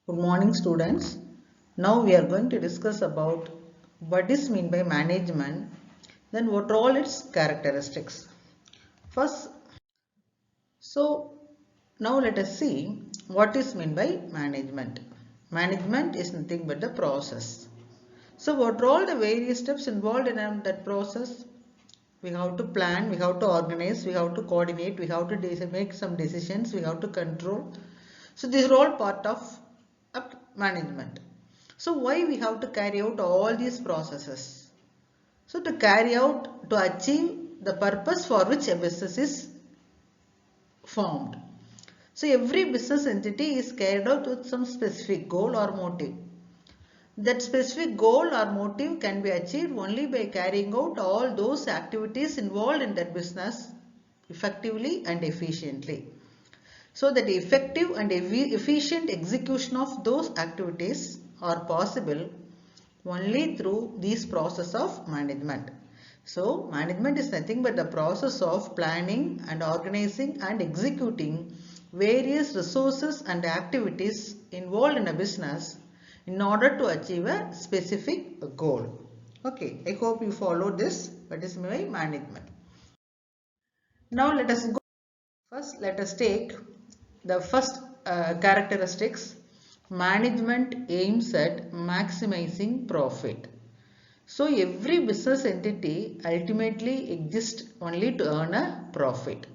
Good morning students. Now we are going to discuss about what is meant by management, then what are all its characteristics. First, now let us see what is meant by management. Management is nothing but the process. So what are all the various steps involved in that process? We have to plan, we have to organize, we have to coordinate, we have to make some decisions, we have to control. So these are all part of management. So why we have to carry out all these processes? So to achieve the purpose for which a business is formed. So every business entity is carried out with some specific goal or motive. That specific goal or motive can be achieved only by carrying out all those activities involved in that business effectively and efficiently. So that effective and efficient execution of those activities are possible only through this process of management. So management is nothing but the process of planning and organizing and executing various resources and activities involved in a business in order to achieve a specific goal. Okay, I hope you follow this. What is my management? Now let us go. First, let us take the first characteristics. Management aims at maximizing profit. So every business entity ultimately exists only to earn a profit.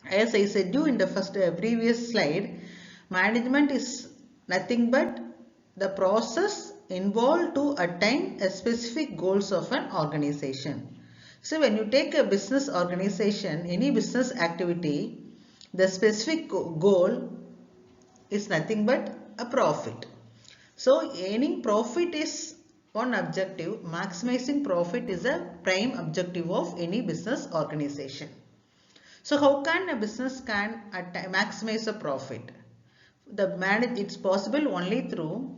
As I said you in the previous slide, management is nothing but the process involved to attain a specific goals of an organization. So when you take a business organization, any business activity, the specific goal is nothing but a profit. So earning profit is one objective. Maximizing profit is a prime objective of any business organization. So how can a business maximize a profit? It's possible only through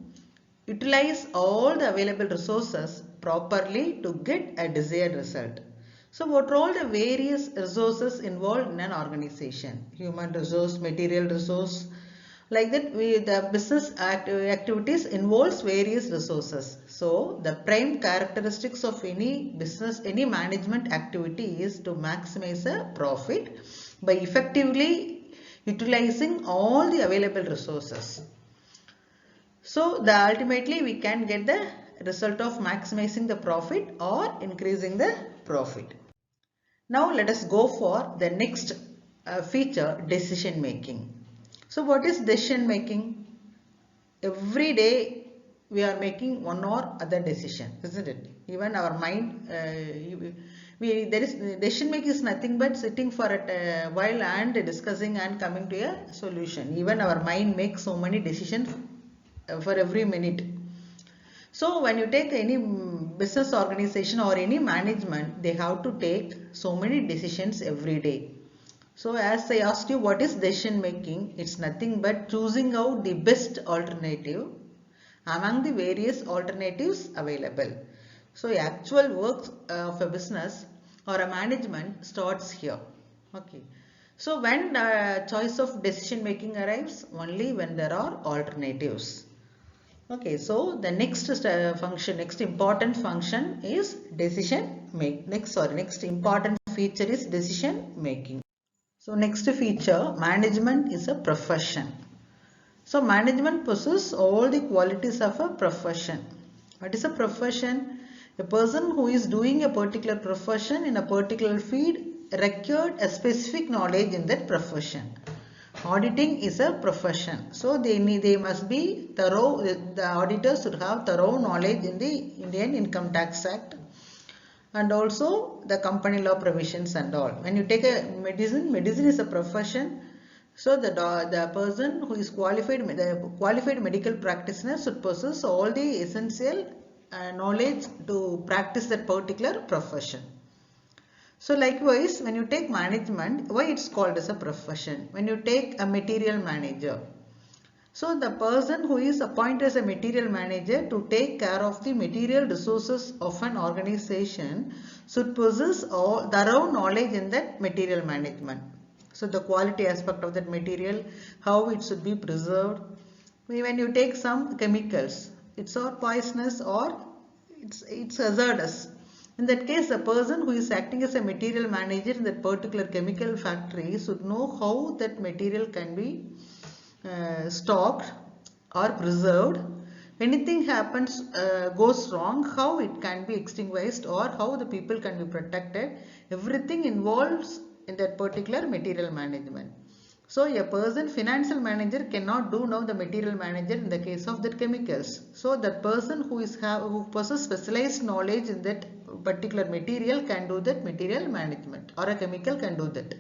utilize all the available resources properly to get a desired result. So what are all the various resources involved in an organization? Human resource, material resource. Like that, the business activities involves various resources. So the prime characteristics of any business, any management activity is to maximize a profit by effectively utilizing all the available resources. So ultimately we can get the result of maximizing the profit or increasing the profit. Now let us go for the next feature, decision making. So what is decision making? Every day we are making one or other decision, isn't it? Even our mind, decision making is nothing but sitting for a while and discussing and coming to a solution. Even our mind makes so many decisions for every minute. So when you take any business organization or any management, they have to take so many decisions every day. So as I asked you, what is decision making? It's nothing but choosing out the best alternative among the various alternatives available. So actual work of a business or a management starts here. Okay. So when the choice of decision making arrives, only when there are alternatives. Okay, so the next next important function is decision make. Next important feature is decision making. So next feature, management is a profession. So management possesses all the qualities of a profession. What is a profession? A person who is doing a particular profession in a particular field required a specific knowledge in that profession. Auditing is a profession. So they must be thorough. The auditors should have thorough knowledge in the Indian Income Tax Act and also the company law provisions and all. When you take a medicine is a profession. So the person who is qualified medical practitioner should possess all the essential knowledge to practice that particular profession. So likewise, when you take management, why it's called as a profession? When you take a material manager, so the person who is appointed as a material manager to take care of the material resources of an organization should possess thorough knowledge in that material management. So the quality aspect of that material, how it should be preserved, When you take some chemicals, it's or poisonous or it's hazardous. In that case, the person who is acting as a material manager in that particular chemical factory should know how that material can be stocked or preserved. Anything happens, goes wrong, how it can be extinguished or how the people can be protected. Everything involves in that particular material management. So a person, financial manager, cannot do now the material manager in the case of that chemicals. So that person who possesses specialized knowledge in that particular material can do that material management, or a chemical can do that.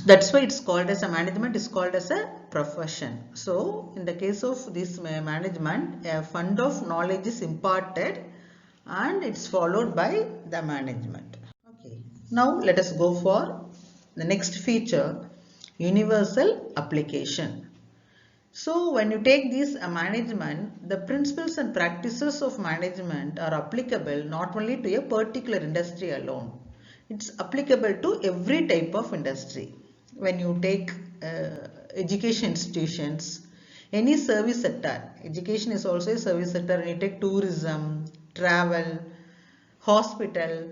That's why it's called as a management, is called as a profession. So in the case of this management, a fund of knowledge is imparted and it's followed by the management. Okay, now let us go for the next feature, universal application. So when you take this management, the principles and practices of management are applicable not only to a particular industry alone. It's applicable to every type of industry. When you take education institutions, any service sector, education is also a service sector. When you take tourism, travel, hospital.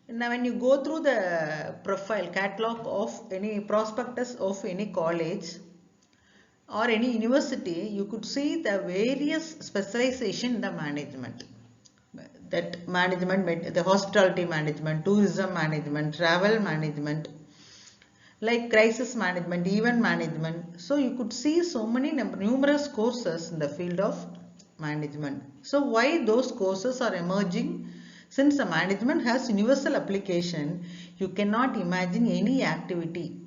Now when you go through the profile catalog of any prospectus of any college or any university, you could see the various specialization in the management. That management, the hospitality management, tourism management, travel management, like crisis management, event management. So you could see so many numerous courses in the field of management. So why those courses are emerging? Since the management has universal application, you cannot imagine any activity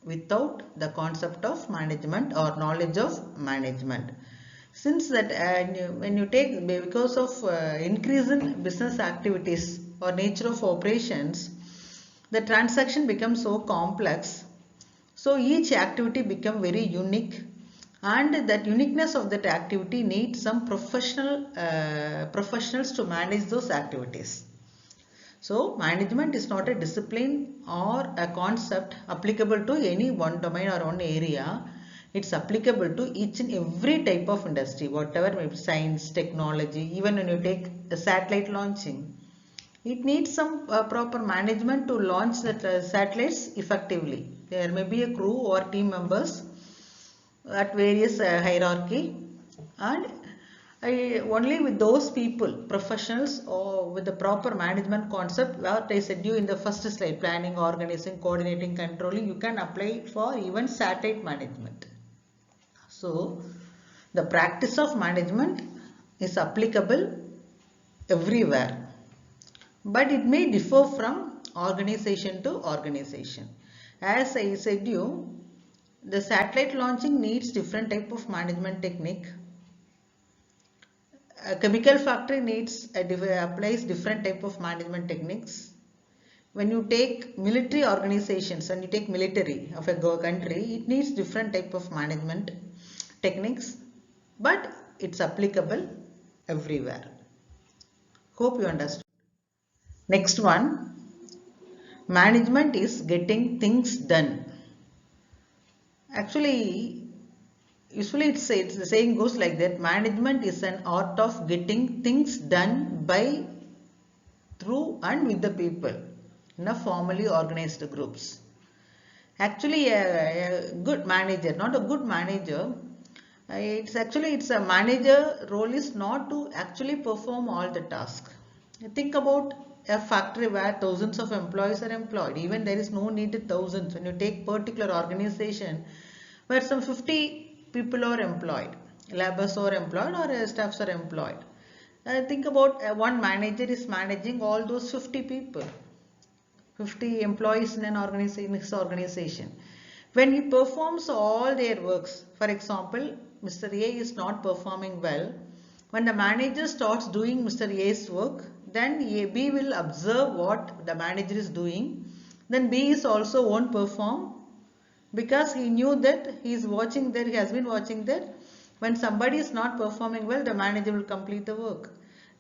without the concept of management or knowledge of management. Since that when you take, because of increase in business activities or nature of operations, the transaction becomes so complex. So each activity become very unique, and that uniqueness of that activity needs some professionals to manage those activities. So management is not a discipline or a concept applicable to any one domain or one area. It's applicable to each and every type of industry, whatever may be science, technology. Even when you take a satellite launching, it needs some proper management to launch the satellites effectively. There may be a crew or team members at various hierarchy, and only with those people, professionals, or with the proper management concept, what I said you in the first slide, planning, organizing, coordinating, controlling, you can apply for even satellite management. So the practice of management is applicable everywhere, but it may differ from organization to organization. As I said you, the satellite launching needs different type of management technique. A chemical factory needs applies different type of management techniques. When you take military organizations and you take military of a country, it needs different type of management techniques, but it's applicable everywhere. Hope you understand. Next one, management is getting things done. Actually, usually it's the saying goes like that, management is an art of getting things done by, through and with the people in a formally organized groups. Actually a good manager, not a good manager, it's a manager role is not to actually perform all the tasks. Think about a factory where thousands of employees are employed. Even there is no need to thousands. When you take particular organization where some 50 people are employed, laborers are employed, or staffs are employed. Think about one manager is managing all those 50 people, 50 employees in an organization. When he performs all their works, for example, Mr. A is not performing well. When the manager starts doing Mr. A's work, then B will observe what the manager is doing. Then B is also won't perform, because he knew that he is watching that, he has been watching that when somebody is not performing well, the manager will complete the work.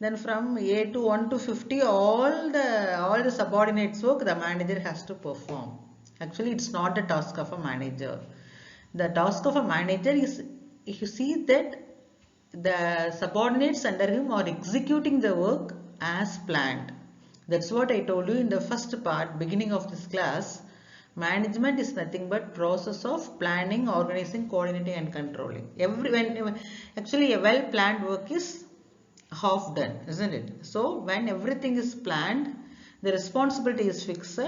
Then from A to 1 to 50, all the subordinates work the manager has to perform. Actually, it's not the task of a manager. The task of a manager is you see that the subordinates under him are executing the work as planned. That's what I told you in the first part, beginning of this class. Management is nothing but process of planning, organizing, coordinating and controlling. Actually a well planned work is half done, isn't it? So when everything is planned, the responsibility is fixed,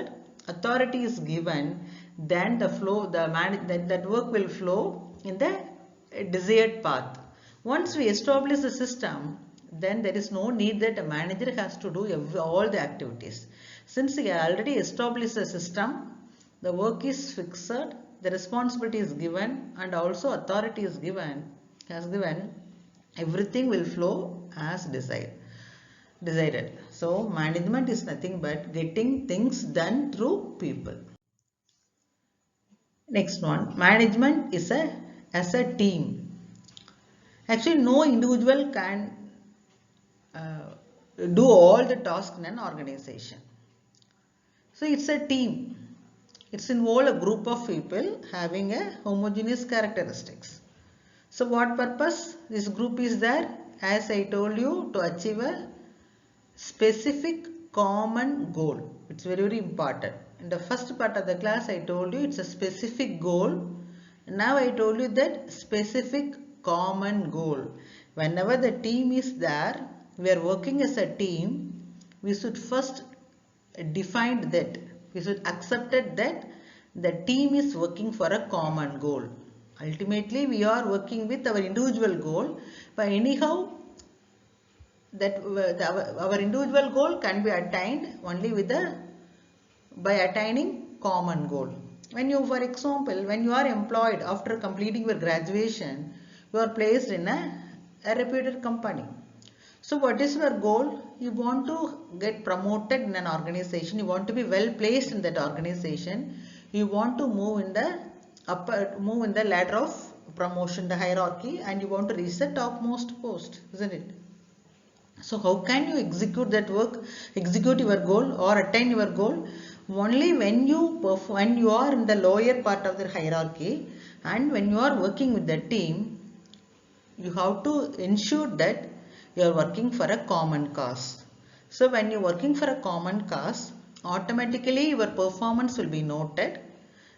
authority is given, then the flow, that work will flow in the desired path. Once we establish the system, then there is no need that a manager has to do all the activities. Since he already established a system, the work is fixed, the responsibility is given, and also authority is given, everything will flow as decided. So management is nothing but getting things done through people. Next one, management is as a team. Actually, no individual can do all the tasks in an organization. So it's a team. It's involve a group of people having a homogeneous characteristics. So what purpose this group is there? As I told you, to achieve a specific common goal. It's very, very important. In the first part of the class I told you it's a specific goal. Now I told you that specific common goal. Whenever the team is there, we are working as a team, we should first define that. We should accept that the team is working for a common goal. Ultimately we are working with our individual goal, but anyhow that our individual goal can be attained only with by attaining common goal. When you, for example, when you are employed after completing your graduation, you are placed in a reputed company. So what is your goal? You want to get promoted in an organization. You want to be well placed in that organization. You want to move in the ladder of promotion, the hierarchy, and you want to reach the topmost post, isn't it? So how can you execute that work, execute your goal or attain your goal? Only when you are in the lower part of the hierarchy and when you are working with the team, you have to ensure that you are working for a common cause. So when you are working for a common cause, automatically your performance will be noted.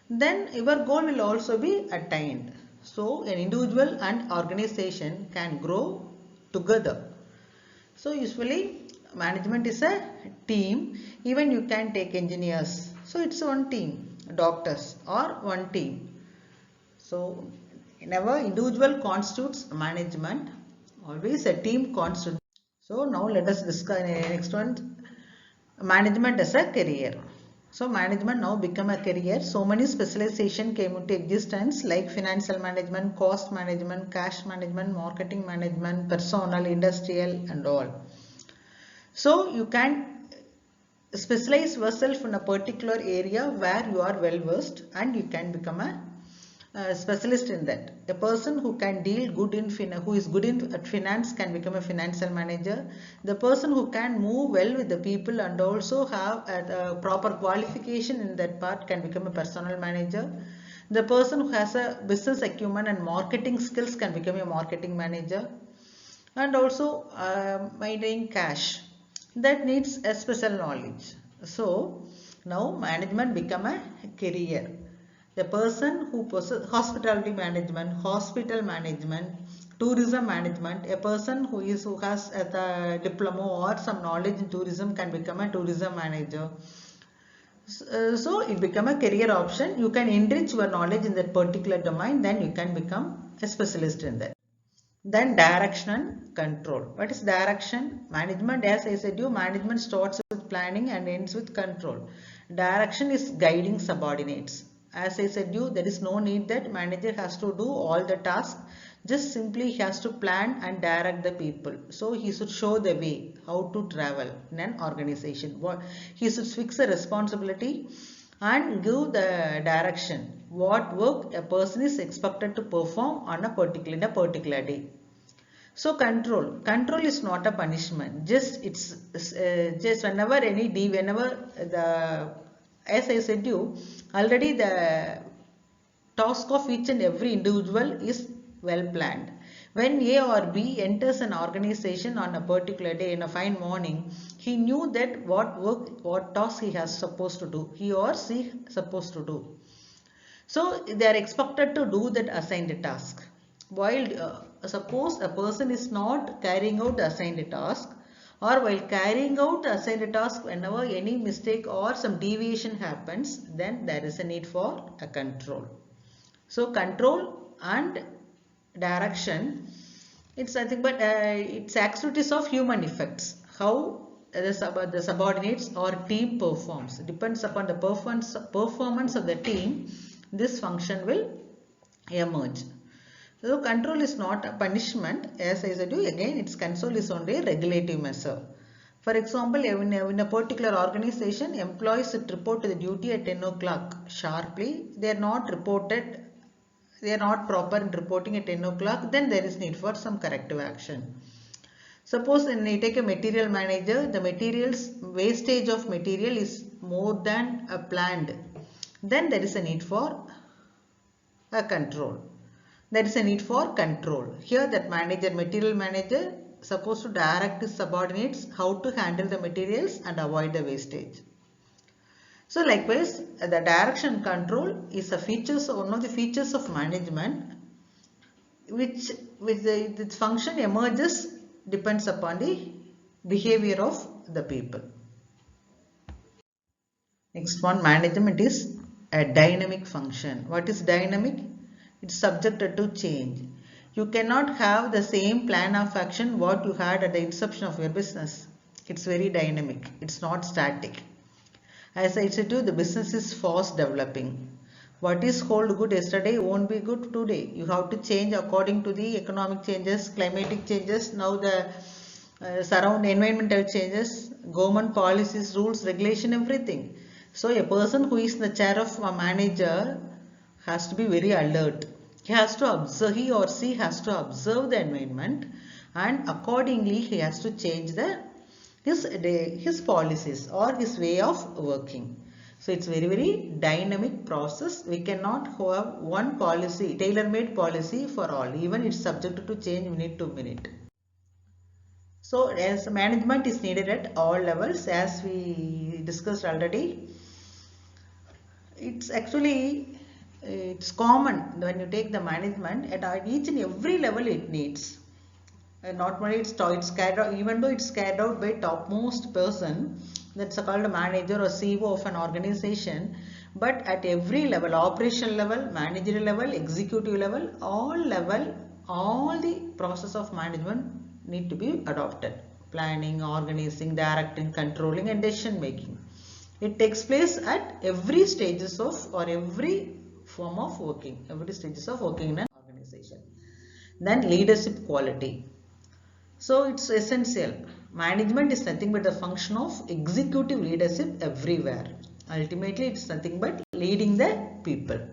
Then your goal will also be attained. So an individual and organization can grow together. So usually management is a team. Even you can take engineers. So it's one team. Doctors or one team. So never individual constitutes management. Always a team constitutes. So now let us discuss next one. Management as a career. So management now become a career. So many specialization came into existence like financial management, cost management, cash management, marketing management, personal, industrial and all. So you can specialize yourself in a particular area where you are well versed and you can become a specialist in that. A person who can deal good in who is good in at finance can become a financial manager. The person who can move well with the people and also have a proper qualification in that part can become a personal manager. The person who has a business acumen and marketing skills can become a marketing manager. And also maintaining cash, that needs a special knowledge. So now management become a career. The person who possesses hospitality management, hospital management, tourism management, a person who has a diploma or some knowledge in tourism can become a tourism manager. So it become a career option. You can enrich your knowledge in that particular domain, then you can become a specialist in that. Then direction and control. What is direction? Management, as I said, management starts with planning and ends with control. Direction is guiding subordinates. As I said, there is no need that manager has to do all the tasks. Just simply he has to plan and direct the people. So he should show the way how to travel in an organization. He should fix a responsibility and give the direction. What work a person is expected to perform on a particular day. So control is not a punishment. Just whenever as I said already the task of each and every individual is well planned. When A or B enters an organization on a particular day in a fine morning, he knew that what task he has supposed to do, he or she supposed to do. So they are expected to do that assigned task. While suppose a person is not carrying out the assigned task, or while carrying out the assigned task, whenever any mistake or some deviation happens, then there is a need for a control. So control and direction, it's nothing but it's activities of human effects. How the subordinates or team performs depends upon the performance of the team. This function will emerge. So control is not a punishment, as I said you again, its control is only a regulative measure. For example, in a particular organization, employees should report to the duty at 10 o'clock sharply. They are not reported, they are not proper in reporting at 10 o'clock, then there is need for some corrective action. Suppose when you take a material manager, the materials wastage of material is more than a planned, then there is a need for a control. There is a need for control. Here that material manager supposed to direct his subordinates how to handle the materials and avoid the wastage. So likewise, the direction control is one of the features of management, which its function emerges depends upon the behavior of the people. Next one, management is a dynamic function. What is dynamic? It's subjected to change. You cannot have the same plan of action what you had at the inception of your business. It's very dynamic. It's not static. As I said to you, the business is fast developing. What is hold good yesterday won't be good today. You have to change according to the economic changes, climatic changes, now the surround environmental changes, government policies, rules, regulation, everything. So a person who is in the chair of a manager has to be very alert. He has to observe, he or she has to observe the environment, and accordingly he has to change his policies or his way of working. So it's very dynamic process. We cannot have one policy, tailor-made policy for all. Even it's subject to change minute to minute. So as management is needed at all levels, as we discussed already. It's common when you take the management at each and every level it needs. Not only it's carried out, even though it's carried out by topmost person, that's called a manager or CEO of an organization, but at every level, operational level, managerial level, executive level, all the process of management need to be adopted. Planning, organizing, directing, controlling and decision making. It takes place at every stages of or every form of working, every stages of working in an organization. Then leadership quality. So it's essential. Management is nothing but the function of executive leadership everywhere. Ultimately, it's nothing but leading the people.